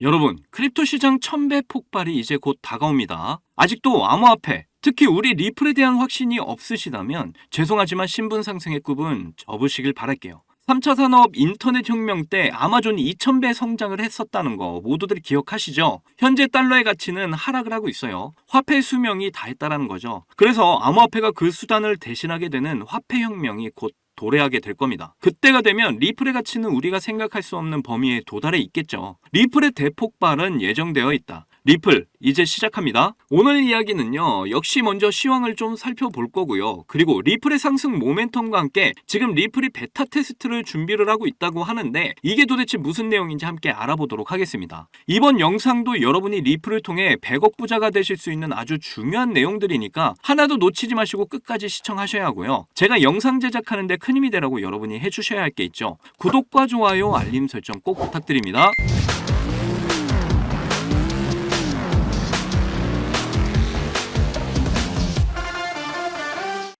여러분, 크립토 시장 1000배 폭발이 이제 곧 다가옵니다. 아직도 암호화폐, 특히 우리 리플에 대한 확신이 없으시다면 죄송하지만 신분 상승의 꿈은 접으시길 바랄게요. 3차 산업 인터넷 혁명 때 아마존이 2000배 성장을 했었다는 거 모두들 기억하시죠? 현재 달러의 가치는 하락을 하고 있어요. 화폐 수명이 다했다라는 거죠. 그래서 암호화폐가 그 수단을 대신하게 되는 화폐 혁명이 곧 도래하게 될 겁니다. 그때가 되면 리플의 가치는 우리가 생각할 수 없는 범위에 도달해 있겠죠. 리플의 대폭발은 예정되어 있다. 리플 이제 시작합니다. 오늘 이야기는요, 역시 먼저 시황을 좀 살펴볼 거고요. 그리고 리플의 상승 모멘텀과 함께 지금 리플이 베타 테스트를 준비를 하고 있다고 하는데 이게 도대체 무슨 내용인지 함께 알아보도록 하겠습니다. 이번 영상도 여러분이 리플을 통해 100억 부자가 되실 수 있는 아주 중요한 내용들이니까 하나도 놓치지 마시고 끝까지 시청하셔야 하고요. 제가 영상 제작하는데 큰 힘이 되라고 여러분이 해주셔야 할 게 있죠. 구독과 좋아요, 알림 설정 꼭 부탁드립니다.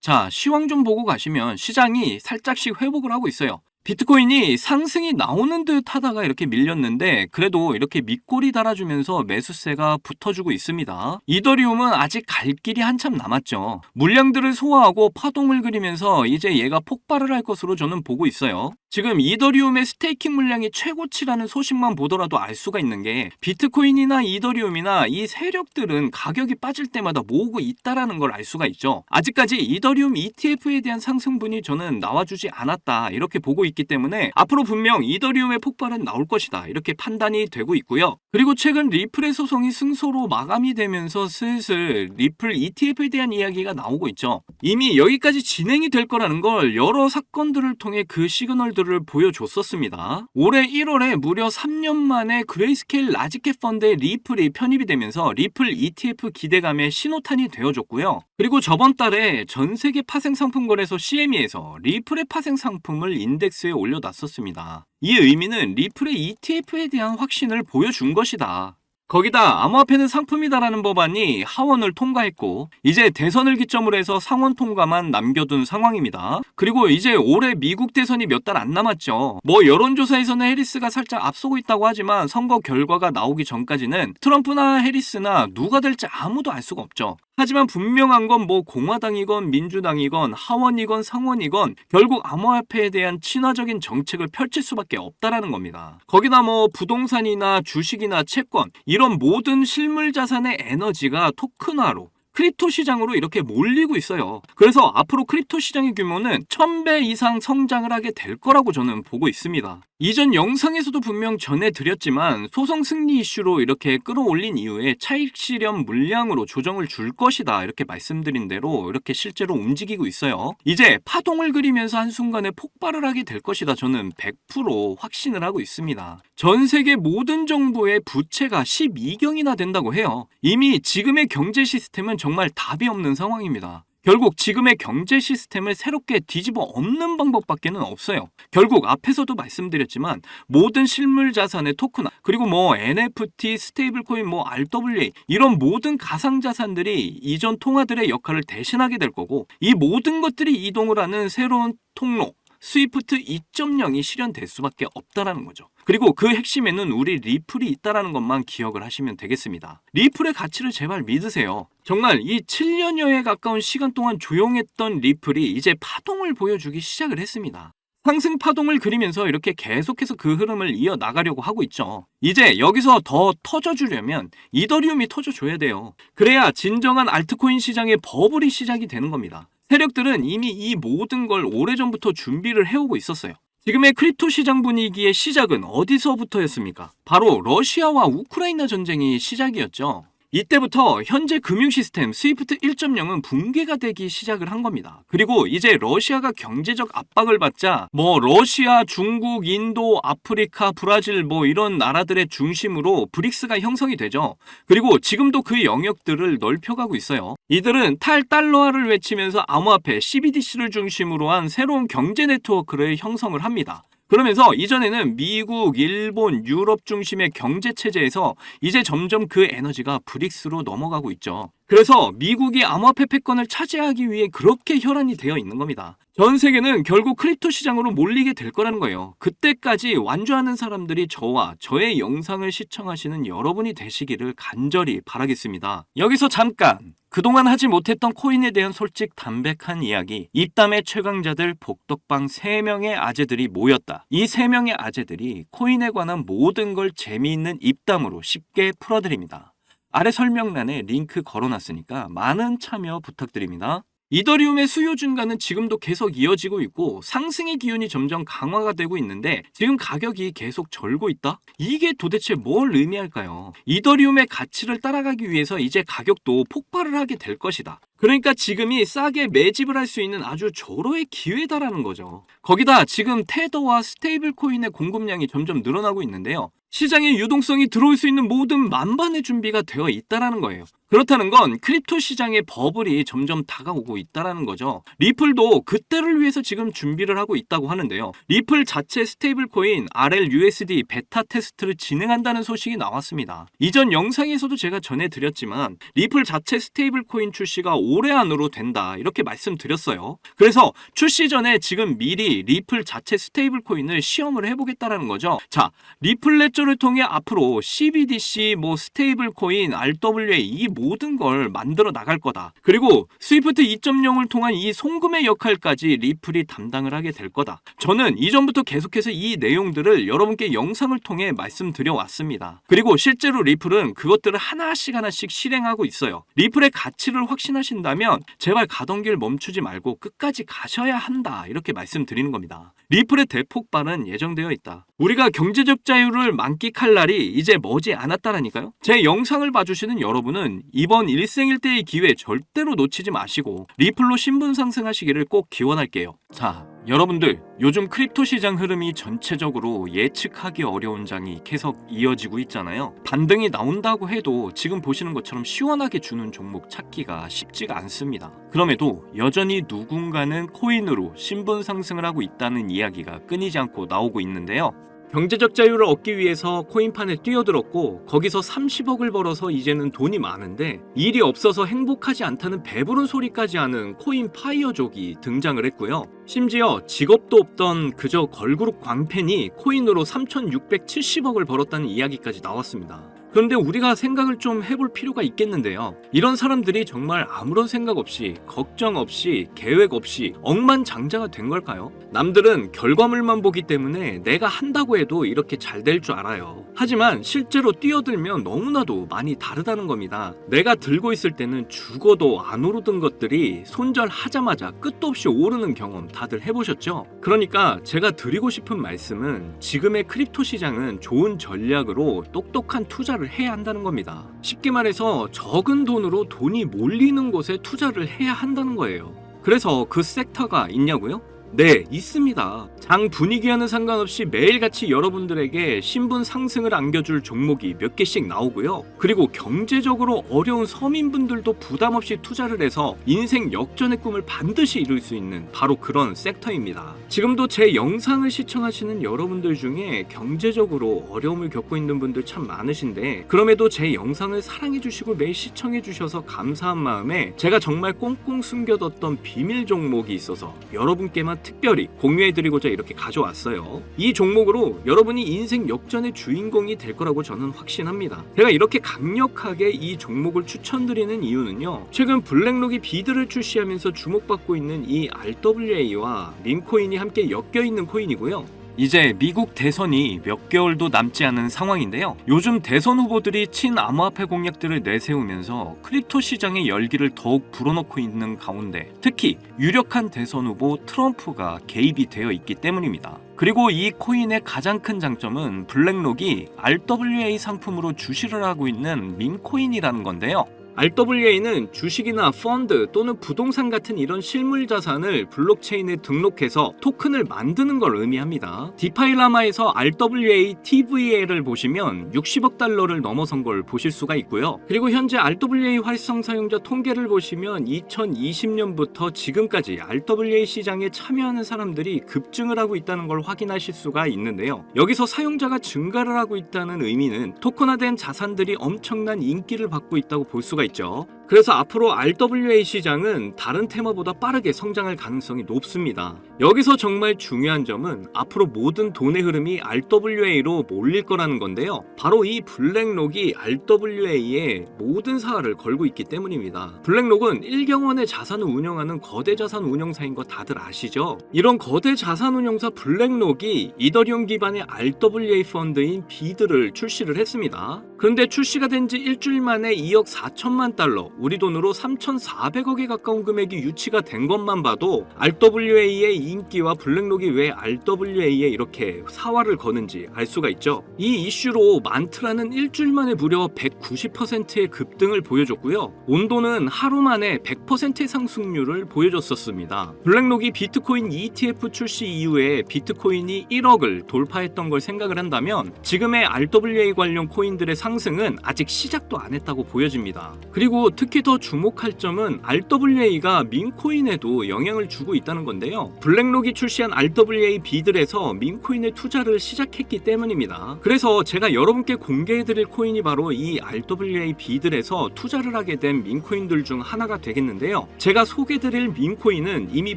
자, 시황 좀 보고 가시면 시장이 살짝씩 회복을 하고 있어요. 비트코인이 상승이 나오는 듯 하다가 이렇게 밀렸는데 그래도 이렇게 밑골이 달아주면서 매수세가 붙어주고 있습니다. 이더리움은 아직 갈 길이 한참 남았죠. 물량들을 소화하고 파동을 그리면서 이제 얘가 폭발을 할 것으로 저는 보고 있어요. 지금 이더리움의 스테이킹 물량이 최고치라는 소식만 보더라도 알 수가 있는 게 비트코인이나 이더리움이나 이 세력들은 가격이 빠질 때마다 모으고 있다라는 걸 알 수가 있죠. 아직까지 이더리움 ETF에 대한 상승분이 저는 나와주지 않았다 이렇게 보고 있기 때문에 앞으로 분명 이더리움의 폭발은 나올 것이다 이렇게 판단이 되고 있고요. 그리고 최근 리플의 소송이 승소로 마감이 되면서 슬슬 리플 ETF에 대한 이야기가 나오고 있죠. 이미 여기까지 진행이 될 거라는 걸 여러 사건들을 통해 그 시그널들을 보여줬었습니다. 올해 1월에 무려 3년 만에 그레이스케일 라지캡 펀드의 리플이 편입이 되면서 리플 ETF 기대감의 신호탄이 되어줬고요. 그리고 저번 달에 전 세계 파생 상품 거래소 CME에서 리플의 파생 상품을 인덱스에 올려놨었습니다. 이 의미는 리플의 ETF에 대한 확신을 보여준 것이다. 거기다 암호화폐는 상품이다라는 법안이 하원을 통과했고 이제 대선을 기점으로 해서 상원 통과만 남겨둔 상황입니다. 그리고 이제 올해 미국 대선이 몇 달 안 남았죠. 뭐 여론조사에서는 해리스가 살짝 앞서고 있다고 하지만 선거 결과가 나오기 전까지는 트럼프나 해리스나 누가 될지 아무도 알 수가 없죠. 하지만 분명한 건 뭐 공화당이건 민주당이건 하원이건 상원이건 결국 암호화폐에 대한 친화적인 정책을 펼칠 수밖에 없다라는 겁니다. 거기다 뭐 부동산이나 주식이나 채권 이런 모든 실물 자산의 에너지가 토큰화로 크립토 시장으로 이렇게 몰리고 있어요. 그래서 앞으로 크립토 시장의 규모는 1000배 이상 성장을 하게 될 거라고 저는 보고 있습니다. 이전 영상에서도 분명 전해드렸지만 소송 승리 이슈로 이렇게 끌어올린 이후에 차익 실현 물량으로 조정을 줄 것이다 이렇게 말씀드린 대로 이렇게 실제로 움직이고 있어요. 이제 파동을 그리면서 한순간에 폭발을 하게 될 것이다 저는 100% 확신을 하고 있습니다. 전 세계 모든 정부의 부채가 12경이나 된다고 해요. 이미 지금의 경제 시스템은 정말 답이 없는 상황입니다. 결국 지금의 경제 시스템을 새롭게 뒤집어 엎는 방법밖에는 없어요. 결국 앞에서도 말씀드렸지만 모든 실물 자산의 토큰화 그리고 뭐 NFT, 스테이블코인, 뭐 RWA 이런 모든 가상 자산들이 이전 통화들의 역할을 대신하게 될 거고 이 모든 것들이 이동을 하는 새로운 통로 스위프트 2.0이 실현될 수밖에 없다라는 거죠. 그리고 그 핵심에는 우리 리플이 있다라는 것만 기억을 하시면 되겠습니다. 리플의 가치를 제발 믿으세요. 정말 이 7년여에 가까운 시간 동안 조용했던 리플이 이제 파동을 보여주기 시작을 했습니다. 상승 파동을 그리면서 이렇게 계속해서 그 흐름을 이어나가려고 하고 있죠. 이제 여기서 더 터져주려면 이더리움이 터져줘야 돼요. 그래야 진정한 알트코인 시장의 버블이 시작이 되는 겁니다. 세력들은 이미 이 모든 걸 오래전부터 준비를 해오고 있었어요. 지금의 크립토 시장 분위기의 시작은 어디서부터였습니까? 바로 러시아와 우크라이나 전쟁이 시작이었죠. 이때부터 현재 금융 시스템 스위프트 1.0은 붕괴가 되기 시작을 한 겁니다. 그리고 이제 러시아가 경제적 압박을 받자 뭐 러시아, 중국, 인도, 아프리카, 브라질 뭐 이런 나라들의 중심으로 브릭스가 형성이 되죠. 그리고 지금도 그 영역들을 넓혀가고 있어요. 이들은 탈달러화를 외치면서 암호화폐 CBDC를 중심으로 한 새로운 경제 네트워크를 형성을 합니다. 그러면서 이전에는 미국, 일본, 유럽 중심의 경제 체제에서 이제 점점 그 에너지가 브릭스로 넘어가고 있죠. 그래서 미국이 암호화폐 패권을 차지하기 위해 그렇게 혈안이 되어 있는 겁니다. 전 세계는 결국 크립토 시장으로 몰리게 될 거라는 거예요. 그때까지 완주하는 사람들이 저와 저의 영상을 시청하시는 여러분이 되시기를 간절히 바라겠습니다. 여기서 잠깐! 그동안 하지 못했던 코인에 대한 솔직 담백한 이야기. 입담의 최강자들 복덕방 3명의 아재들이 모였다. 이 3명의 아재들이 코인에 관한 모든 걸 재미있는 입담으로 쉽게 풀어드립니다. 아래 설명란에 링크 걸어놨으니까 많은 참여 부탁드립니다. 이더리움의 수요 증가는 지금도 계속 이어지고 있고 상승의 기운이 점점 강화가 되고 있는데 지금 가격이 계속 절고 있다? 이게 도대체 뭘 의미할까요? 이더리움의 가치를 따라가기 위해서 이제 가격도 폭발을 하게 될 것이다. 그러니까 지금이 싸게 매집을 할 수 있는 아주 절호의 기회다라는 거죠. 거기다 지금 테더와 스테이블 코인의 공급량이 점점 늘어나고 있는데요. 시장에 유동성이 들어올 수 있는 모든 만반의 준비가 되어 있다라는 거예요. 그렇다는 건 크립토 시장의 버블이 점점 다가오고 있다라는 거죠. 리플도 그때를 위해서 지금 준비를 하고 있다고 하는데요. 리플 자체 스테이블 코인 RLUSD 베타 테스트를 진행한다는 소식이 나왔습니다. 이전 영상에서도 제가 전해드렸지만 리플 자체 스테이블 코인 출시가 올해 안으로 된다 이렇게 말씀드렸어요. 그래서 출시 전에 지금 미리 리플 자체 스테이블 코인을 시험을 해보겠다라는 거죠. 자, 리플 레저를 통해 앞으로 CBDC, 스테이블 코인, RWA 이 모든 걸 만들어 나갈 거다. 그리고 스위프트 2.0을 통한 이 송금의 역할까지 리플이 담당을 하게 될 거다. 저는 이전부터 계속해서 이 내용들을 여러분께 영상을 통해 말씀드려 왔습니다. 그리고 실제로 리플은 그것들을 하나씩 실행하고 있어요. 리플의 가치를 확신하신다면 제발 가던 길 멈추지 말고 끝까지 가셔야 한다. 이렇게 말씀드리는 겁니다. 리플의 대폭발은 예정되어 있다. 우리가 경제적 자유를 만끽할 날이 이제 머지 않았다라니까요. 제 영상을 봐주시는 여러분은 이번 일생일대의 기회 절대로 놓치지 마시고 리플로 신분 상승하시기를 꼭 기원할게요. 자, 여러분들 요즘 크립토 시장 흐름이 전체적으로 예측하기 어려운 장이 계속 이어지고 있잖아요. 반등이 나온다고 해도 지금 보시는 것처럼 시원하게 주는 종목 찾기가 쉽지가 않습니다. 그럼에도 여전히 누군가는 코인으로 신분 상승을 하고 있다는 이야기가 끊이지 않고 나오고 있는데요. 경제적 자유를 얻기 위해서 코인판에 뛰어들었고 거기서 30억을 벌어서 이제는 돈이 많은데 일이 없어서 행복하지 않다는 배부른 소리까지 하는 코인 파이어족이 등장을 했고요. 심지어 직업도 없던 그저 걸그룹 광팬이 코인으로 3,670억을 벌었다는 이야기까지 나왔습니다. 그런데 우리가 생각을 좀 해볼 필요가 있겠는데요. 이런 사람들이 정말 아무런 생각 없이, 걱정 없이, 계획 없이 억만장자가 된 걸까요? 남들은 결과물만 보기 때문에 내가 한다고 해도 이렇게 잘 될 줄 알아요. 하지만 실제로 뛰어들면 너무나도 많이 다르다는 겁니다. 내가 들고 있을 때는 죽어도 안 오르던 것들이 손절하자마자 끝도 없이 오르는 경험 다들 해보셨죠? 그러니까 제가 드리고 싶은 말씀은 지금의 크립토 시장은 좋은 전략으로 똑똑한 투자를 해야 한다는 겁니다. 쉽게 말해서 적은 돈으로 돈이 몰리는 곳에 투자를 해야 한다는 거예요. 그래서 그 섹터가 있냐고요? 네, 있습니다. 장 분위기와는 상관없이 매일같이 여러분들에게 신분 상승을 안겨줄 종목이 몇 개씩 나오고요. 그리고 경제적으로 어려운 서민분들도 부담 없이 투자를 해서 인생 역전의 꿈을 반드시 이룰 수 있는 바로 그런 섹터입니다. 지금도 제 영상을 시청하시는 여러분들 중에 경제적으로 어려움을 겪고 있는 분들 참 많으신데 그럼에도 제 영상을 사랑해주시고 매일 시청해주셔서 감사한 마음에 제가 정말 꽁꽁 숨겨뒀던 비밀 종목이 있어서 여러분께만 특별히 공유해드리고자 이렇게 가져왔어요. 이 종목으로 여러분이 인생 역전의 주인공이 될 거라고 저는 확신합니다. 제가 이렇게 강력하게 이 종목을 추천드리는 이유는요. 최근 블랙록이 비드를 출시하면서 주목받고 있는 이 RWA와 밈코인이 함께 엮여있는 코인이고요. 이제 미국 대선이 몇 개월도 남지 않은 상황인데요. 요즘 대선 후보들이 친암호화폐 공약들을 내세우면서 크립토 시장의 열기를 더욱 불어넣고 있는 가운데 특히 유력한 대선 후보 트럼프가 개입이 되어 있기 때문입니다. 그리고 이 코인의 가장 큰 장점은 블랙록이 RWA 상품으로 주시를 하고 있는 밈코인이라는 건데요. RWA는 주식이나 펀드 또는 부동산 같은 이런 실물 자산을 블록체인에 등록해서 토큰을 만드는 걸 의미합니다. 디파이라마에서 RWA TVL을 보시면 60억 달러를 넘어선 걸 보실 수가 있고요. 그리고 현재 RWA 활성 사용자 통계를 보시면 2020년부터 지금까지 RWA 시장에 참여하는 사람들이 급증을 하고 있다는 걸 확인하실 수가 있는데요. 여기서 사용자가 증가를 하고 있다는 의미는 토큰화된 자산들이 엄청난 인기를 받고 있다고 볼 수가 있죠. 그래서 앞으로 RWA 시장은 다른 테마보다 빠르게 성장할 가능성이 높습니다. 여기서 정말 중요한 점은 앞으로 모든 돈의 흐름이 RWA로 몰릴 거라는 건데요. 바로 이 블랙록이 RWA에 모든 사활을 걸고 있기 때문입니다. 블랙록은 1경원의 자산을 운영하는 거대 자산 운용사인 거 다들 아시죠? 이런 거대 자산 운용사 블랙록이 이더리움 기반의 RWA 펀드인 비드를 출시를 했습니다. 그런데 출시가 된 지 일주일 만에 2억 4천만 달러, 우리 돈으로 3,400억에 가까운 금액이 유치가 된 것만 봐도 RWA의 인기와 블랙록이 왜 RWA에 이렇게 사활을 거는지 알 수가 있죠. 이 이슈로 만트라는 일주일 만에 무려 190%의 급등을 보여줬고요. 온도는 하루 만에 100%의 상승률을 보여줬었습니다. 블랙록이 비트코인 ETF 출시 이후에 비트코인이 1억을 돌파했던 걸 생각을 한다면 지금의 RWA 관련 코인들의 상승은 아직 시작도 안 했다고 보여집니다. 그리고 특히 더 주목할 점은 RWA가 민코인에도 영향을 주고 있다는 건데요. 블랙록이 출시한 RWA 비들에서 민코인에 투자를 시작했기 때문입니다. 그래서 제가 여러분께 공개해드릴 코인이 바로 이 RWA 비들에서 투자를 하게 된 민코인들 중 하나가 되겠는데요. 제가 소개드릴 민코인은 이미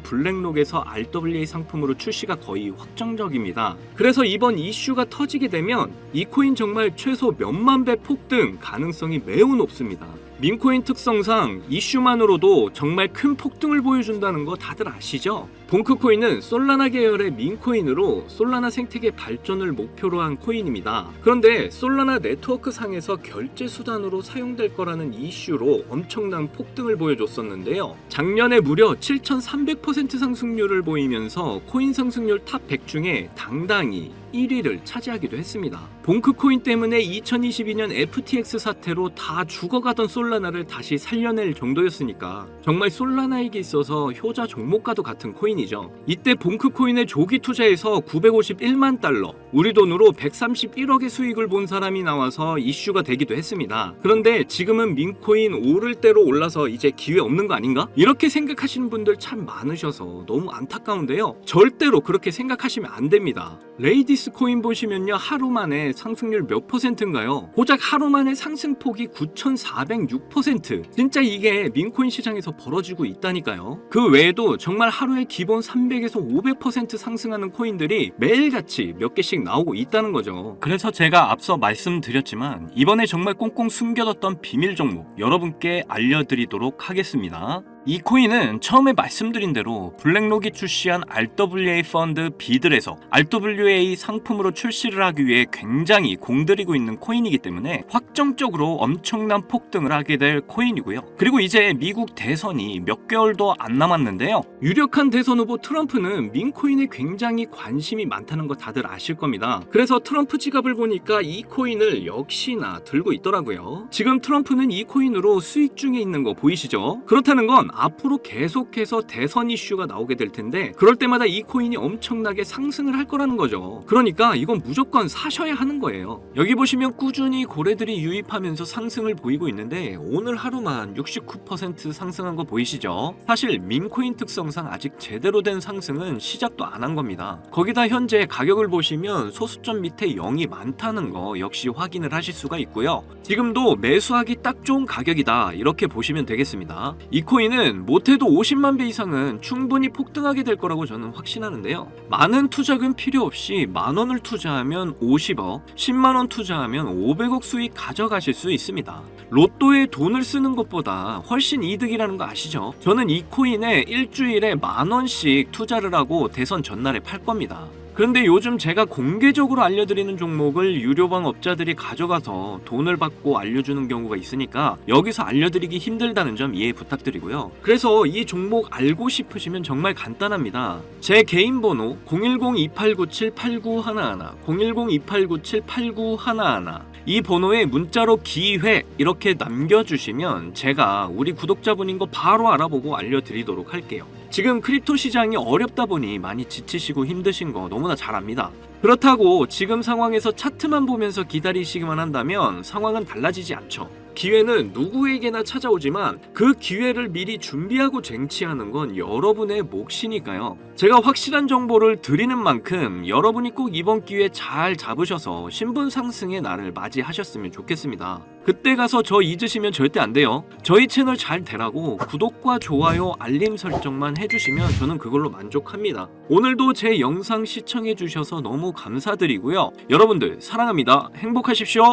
블랙록에서 RWA 상품으로 출시가 거의 확정적입니다. 그래서 이번 이슈가 터지게 되면 이 코인 정말 최소 몇만 배 폭등 가능성이 매우 높습니다. 민코인 특성상 이슈만으로도 정말 큰 폭등을 보여준다는 거 다들 아시죠? 봉크코인은 솔라나 계열의 민코인으로 솔라나 생태계 발전을 목표로 한 코인입니다. 그런데 솔라나 네트워크 상에서 결제 수단으로 사용될 거라는 이슈로 엄청난 폭등을 보여줬었는데요. 작년에 무려 7,300% 상승률을 보이면서 코인 상승률 탑 100 중에 당당히 1위를 차지하기도 했습니다. 봉크코인 때문에 2022년 FTX 사태로 다 죽어가던 솔라나를 다시 살려낼 정도였으니까 정말 솔라나에게 있어서 효자 종목과도 같은 코인이죠. 이때 봉크코인에 조기 투자해서 951만 달러, 우리 돈으로 131억의 수익을 본 사람이 나와서 이슈가 되기도 했습니다. 그런데 지금은 민코인 오를 대로 올라서 이제 기회 없는 거 아닌가? 이렇게 생각하시는 분들 참 많으셔서 너무 안타까운데요. 절대로 그렇게 생각하시면 안 됩니다. 레이디스 코인 보시면요, 하루 만에 상승률 몇 %인가요? 고작 하루 만에 상승폭이 9,406%. 진짜 이게 민코인 시장에서 벌어지고 있다니까요. 그 외에도 정말 하루에 기본 300에서 500% 상승하는 코인들이 매일같이 몇 개씩 나오고 있다는 거죠. 그래서 제가 앞서 말씀드렸지만 이번에 정말 꽁꽁 숨겨뒀던 비밀 종목 여러분께 알려드리도록 하겠습니다. 이 코인은 처음에 말씀드린 대로 블랙록이 출시한 RWA 펀드 비들에서 RWA 상품으로 출시를 하기 위해 굉장히 공들이고 있는 코인이기 때문에 확정적으로 엄청난 폭등을 하게 될 코인이고요. 그리고 이제 미국 대선이 몇 개월도 안 남았는데요. 유력한 대선 후보 트럼프는 민코인에 굉장히 관심이 많다는 거 다들 아실 겁니다. 그래서 트럼프 지갑을 보니까 이 코인을 역시나 들고 있더라고요. 지금 트럼프는 이 코인으로 수익 중에 있는 거 보이시죠? 그렇다는 건 앞으로 계속해서 대선 이슈가 나오게 될 텐데 그럴 때마다 이 코인이 엄청나게 상승을 할 거라는 거죠. 그러니까 이건 무조건 사셔야 하는 거예요. 여기 보시면 꾸준히 고래들이 유입하면서 상승을 보이고 있는데 오늘 하루만 69% 상승한 거 보이시죠? 사실 민코인 특성상 아직 제대로 된 상승은 시작도 안 한 겁니다. 거기다 현재 가격을 보시면 소수점 밑에 0이 많다는 거 역시 확인을 하실 수가 있고요. 지금도 매수하기 딱 좋은 가격이다 이렇게 보시면 되겠습니다. 이 코인은 못해도 50만 배 이상은 충분히 폭등하게 될 거라고 저는 확신하는데요. 많은 투자금 필요 없이 만원을 투자하면 50억, 10만원 투자하면 500억 수익 가져가실 수 있습니다. 로또에 돈을 쓰는 것보다 훨씬 이득이라는 거 아시죠? 저는 이 코인에 일주일에 만원씩 투자를 하고 대선 전날에 팔 겁니다. 그런데 요즘 제가 공개적으로 알려드리는 종목을 유료방 업자들이 가져가서 돈을 받고 알려주는 경우가 있으니까 여기서 알려드리기 힘들다는 점 이해 부탁드리고요. 그래서 이 종목 알고 싶으시면 정말 간단합니다. 제 개인 번호 010-2897-8911 010-2897-8911 이 번호에 문자로 기회 이렇게 남겨주시면 제가 우리 구독자분인 거 바로 알아보고 알려드리도록 할게요. 지금 크립토 시장이 어렵다 보니 많이 지치시고 힘드신 거 너무나 잘 압니다. 그렇다고 지금 상황에서 차트만 보면서 기다리시기만 한다면 상황은 달라지지 않죠. 기회는 누구에게나 찾아오지만 그 기회를 미리 준비하고 쟁취하는 건 여러분의 몫이니까요. 제가 확실한 정보를 드리는 만큼 여러분이 꼭 이번 기회 잘 잡으셔서 신분 상승의 날을 맞이하셨으면 좋겠습니다. 그때 가서 저 잊으시면 절대 안 돼요. 저희 채널 잘 되라고 구독과 좋아요, 알림 설정만 해주시면 저는 그걸로 만족합니다. 오늘도 제 영상 시청해주셔서 너무 감사드리고요. 여러분들 사랑합니다. 행복하십시오.